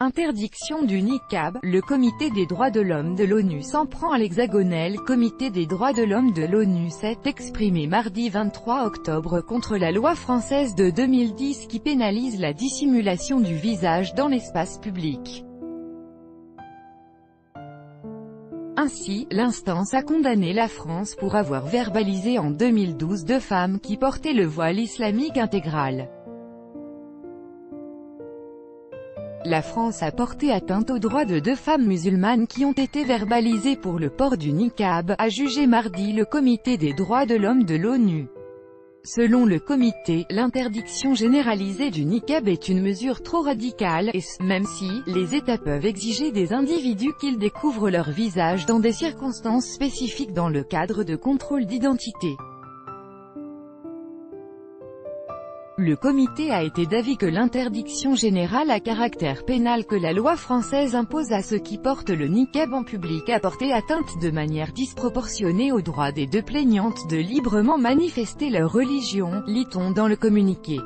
Interdiction du niqab, le Comité des droits de l'homme de l'ONU s'en prend à l'hexagonal Comité des droits de l'homme de l'ONU s'est exprimé mardi 23 octobre contre la loi française de 2010 qui pénalise la dissimulation du visage dans l'espace public. Ainsi, l'instance a condamné la France pour avoir verbalisé en 2012 deux femmes qui portaient le voile islamique intégral. La France a porté atteinte aux droits de deux femmes musulmanes qui ont été verbalisées pour le port du niqab, a jugé mardi le Comité des droits de l'homme de l'ONU. Selon le comité, l'interdiction généralisée du niqab est une mesure trop radicale, et ce, même si, les États peuvent exiger des individus qu'ils découvrent leur visage dans des circonstances spécifiques dans le cadre de contrôles d'identité. Le comité a été d'avis que l'interdiction générale à caractère pénal que la loi française impose à ceux qui portent le niqab en public a porté atteinte de manière disproportionnée aux droits des deux plaignantes de librement manifester leur religion, lit-on dans le communiqué.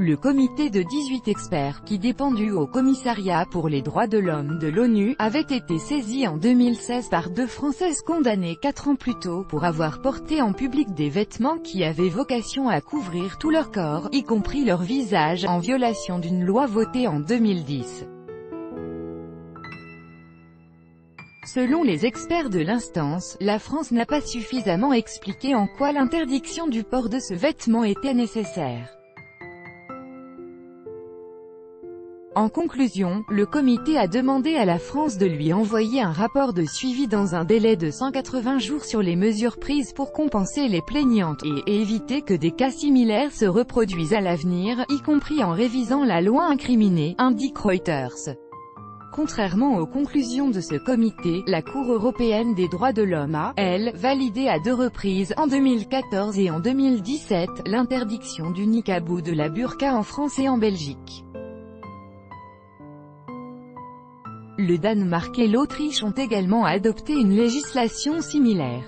Le comité de 18 experts, qui dépend du Haut Commissariat pour les droits de l'homme de l'ONU, avait été saisi en 2016 par deux Françaises condamnées 4 ans plus tôt pour avoir porté en public des vêtements qui avaient vocation à couvrir tout leur corps, y compris leur visage, en violation d'une loi votée en 2010. Selon les experts de l'instance, la France n'a pas suffisamment expliqué en quoi l'interdiction du port de ce vêtement était nécessaire. En conclusion, le comité a demandé à la France de lui envoyer un rapport de suivi dans un délai de 180 jours sur les mesures prises pour compenser les plaignantes et éviter que des cas similaires se reproduisent à l'avenir, y compris en révisant la loi incriminée, indique Reuters. Contrairement aux conclusions de ce comité, la Cour européenne des droits de l'homme a, elle, validé à 2 reprises, en 2014 et en 2017, l'interdiction du niqab ou de la burqa en France et en Belgique. Le Danemark et l'Autriche ont également adopté une législation similaire.